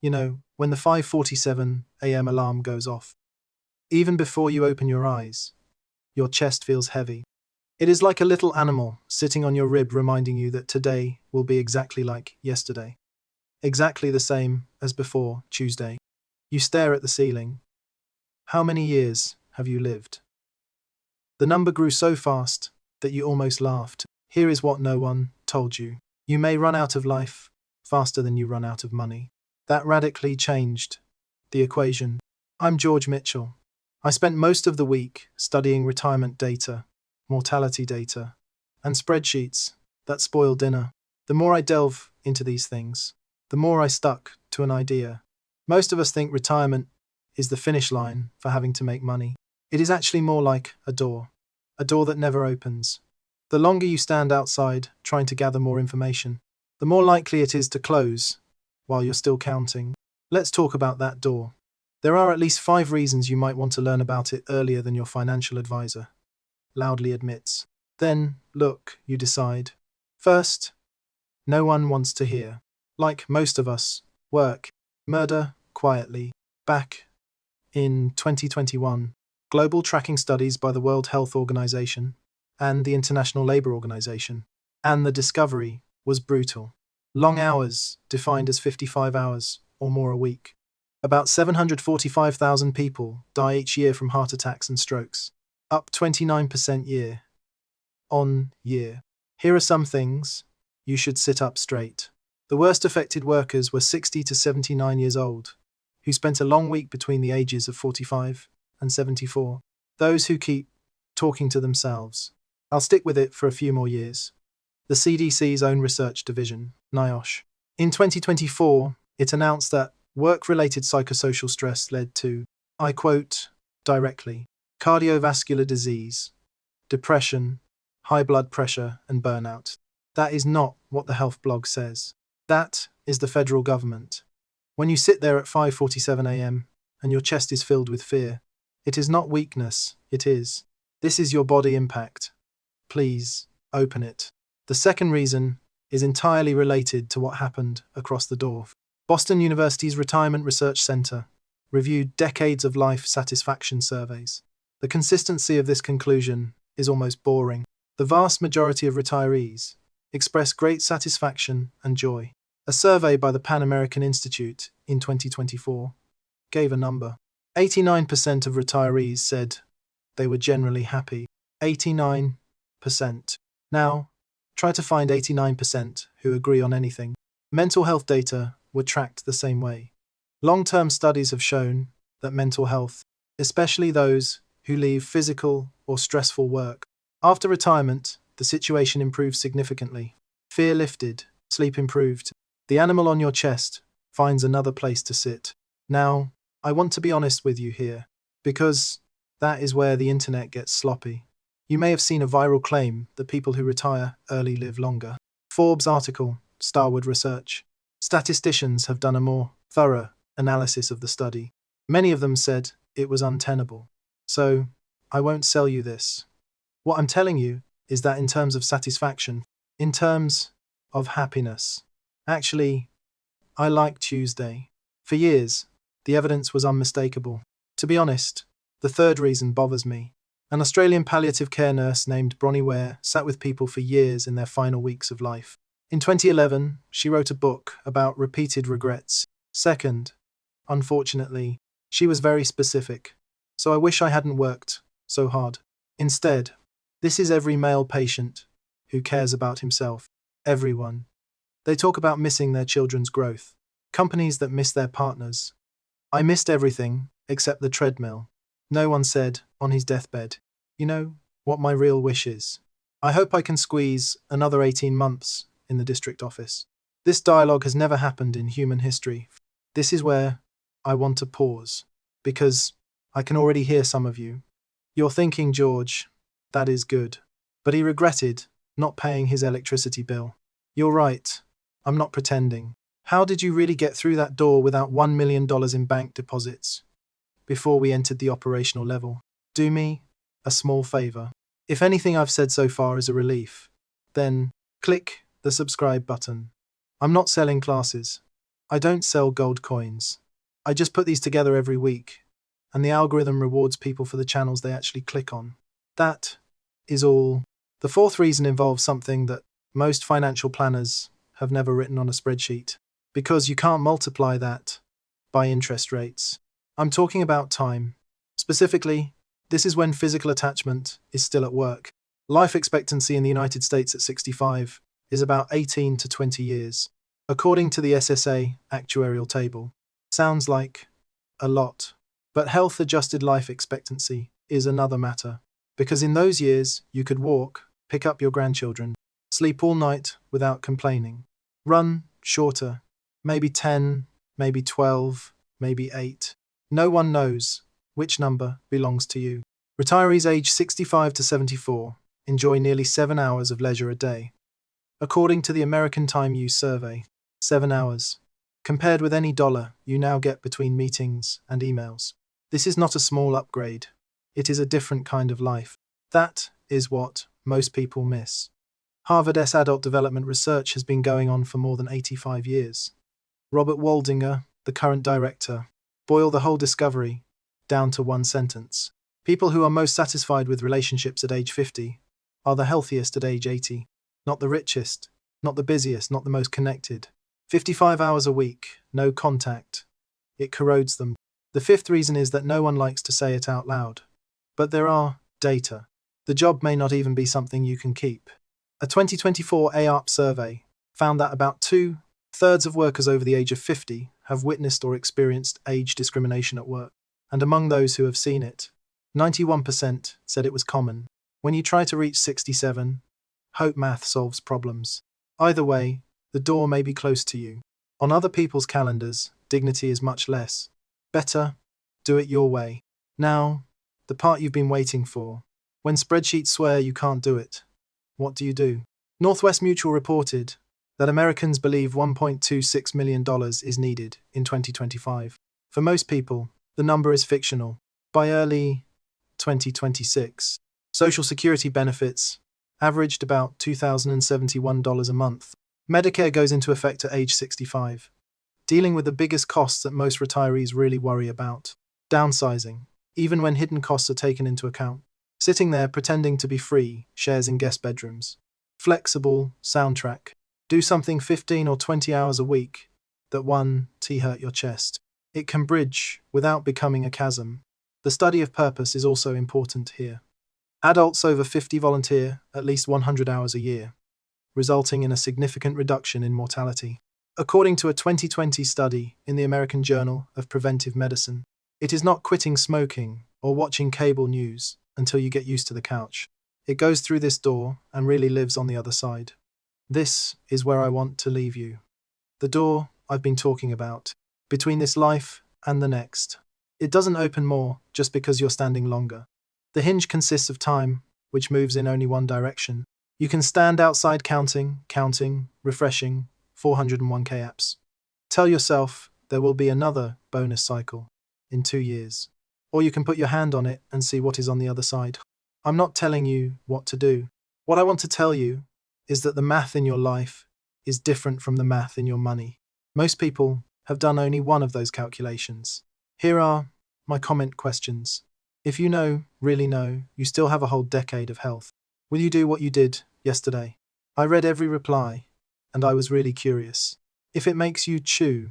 When the 5:47 a.m. alarm goes off. Even before you open your eyes, your chest feels heavy. It is like a little animal sitting on your rib reminding you that today will be exactly like yesterday. Exactly the same as before Tuesday. You stare at the ceiling. How many years have you lived? The number grew so fast that you almost laughed. Here is what no one told you. You may run out of life faster than you run out of money. That radically changed the equation. I'm George Mitchell. I spent most of the week studying retirement data, mortality data, and spreadsheets that spoil dinner. The more I delve into these things, the more I stuck to an idea. Most of us think retirement is the finish line for having to make money. It is actually more like a door that never opens. The longer you stand outside trying to gather more information, the more likely it is to close while you're still counting. Let's talk about that door. There are at least 5 reasons you might want to learn about it earlier than your financial advisor loudly admits. Then, look, you decide. First, no one wants to hear. Like most of us, work, murder, quietly. Back in 2021, global tracking studies by the World Health Organization and the International Labour Organization, and the discovery was brutal. Long hours, defined as 55 hours or more a week. About 745,000 people die each year from heart attacks and strokes, up 29% year on year. Here are some things you should sit up straight. The worst affected workers were 60 to 79 years old, who spent a long week between the ages of 45 and 74. Those who keep talking to themselves. I'll stick with it for a few more years. The CDC's own research division, NIOSH. In 2024, it announced that work-related psychosocial stress led to, I quote directly, cardiovascular disease, depression, high blood pressure, and burnout. That is not what the health blog says. That is the federal government. When you sit there at 5:47 a.m. and your chest is filled with fear, it is not weakness, it is. This is your body impact. Please, open it. The second reason is entirely related to what happened across the door. Boston University's Retirement Research Center reviewed decades of life satisfaction surveys. The consistency of this conclusion is almost boring. The vast majority of retirees express great satisfaction and joy. A survey by the Pan American Institute in 2024 gave a number. 89% of retirees said they were generally happy. 89%. Now, try to find 89% who agree on anything. Mental health data were tracked the same way. Long-term studies have shown that mental health, especially those who leave physical or stressful work, after retirement, the situation improves significantly. Fear lifted, sleep improved. The animal on your chest finds another place to sit. Now, I want to be honest with you here, because that is where the internet gets sloppy. You may have seen a viral claim that people who retire early live longer. Forbes article, Starwood Research. Statisticians have done a more thorough analysis of the study. Many of them said it was untenable. So, I won't sell you this. What I'm telling you is that in terms of satisfaction, in terms of happiness, actually, I like Tuesday. For years, the evidence was unmistakable. To be honest, the third reason bothers me. An Australian palliative care nurse named Bronnie Ware sat with people for years in their final weeks of life. In 2011, she wrote a book about repeated regrets. Second, unfortunately, she was very specific. So I wish I hadn't worked so hard. Instead, this is every male patient who cares about himself. Everyone. They talk about missing their children's growth. Companies that miss their partners. I missed everything except the treadmill. No one said, on his deathbed, you know what my real wish is. I hope I can squeeze another 18 months in the district office. This dialogue has never happened in human history. This is where I want to pause, because I can already hear some of you. You're thinking, George, that is good. But he regretted not paying his electricity bill. You're right. I'm not pretending. How did you really get through that door without $1 million in bank deposits before we entered the operational level? Do me a small favor. If anything I've said so far is a relief, then click the subscribe button. I'm not selling classes. I don't sell gold coins. I just put these together every week, and the algorithm rewards people for the channels they actually click on. That is all. The fourth reason involves something that most financial planners have never written on a spreadsheet, because you can't multiply that by interest rates. I'm talking about time. Specifically, this is when physical attachment is still at work. Life expectancy in the United States at 65 is about 18 to 20 years. According to the SSA actuarial table, sounds like a lot. But health-adjusted life expectancy is another matter, because in those years you could walk, pick up your grandchildren, sleep all night without complaining, run shorter, maybe 10, maybe 12, maybe 8. No one knows which number belongs to you. Retirees aged 65 to 74 enjoy nearly 7 hours of leisure a day. According to the American Time Use Survey, 7 hours, compared with any dollar you now get between meetings and emails. This is not a small upgrade. It is a different kind of life. That is what most people miss. Harvard's adult development research has been going on for more than 85 years. Robert Waldinger, the current director, boiled the whole discovery down to one sentence. People who are most satisfied with relationships at age 50 are the healthiest at age 80. Not the richest, not the busiest, not the most connected. 55 hours a week, no contact. It corrodes them. The fifth reason is that no one likes to say it out loud. But there are data. The job may not even be something you can keep. A 2024 AARP survey found that about 2/3 of workers over the age of 50 have witnessed or experienced age discrimination at work. And among those who have seen it, 91% said it was common. When you try to reach 67, hope math solves problems. Either way, the door may be close to you. On other people's calendars, dignity is much less. Better, do it your way. Now, the part you've been waiting for. When spreadsheets swear you can't do it, what do you do? Northwest Mutual reported that Americans believe $1.26 million is needed in 2025. For most people, the number is fictional. By early 2026, Social Security benefits averaged about $2,071 a month. Medicare goes into effect at age 65, dealing with the biggest costs that most retirees really worry about. Downsizing, even when hidden costs are taken into account. Sitting there pretending to be free, shares in guest bedrooms. Flexible soundtrack. Do something 15 or 20 hours a week that hurt your chest. It can bridge without becoming a chasm. The study of purpose is also important here. Adults over 50 volunteer at least 100 hours a year, resulting in a significant reduction in mortality. According to a 2020 study in the American Journal of Preventive Medicine, it is not quitting smoking or watching cable news until you get used to the couch. It goes through this door and really lives on the other side. This is where I want to leave you. The door I've been talking about, between this life and the next. It doesn't open more just because you're standing longer. The hinge consists of time, which moves in only one direction. You can stand outside counting, refreshing 401k apps. Tell yourself there will be another bonus cycle in 2 years. Or you can put your hand on it and see what is on the other side. I'm not telling you what to do. What I want to tell you is that the math in your life is different from the math in your money. Most people have done only one of those calculations. Here are my comment questions. If you really know, you still have a whole decade of health. Will you do what you did yesterday? I read every reply, and I was really curious. If it makes you chew,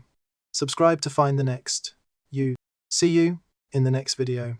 subscribe to find the next you. See you in the next video.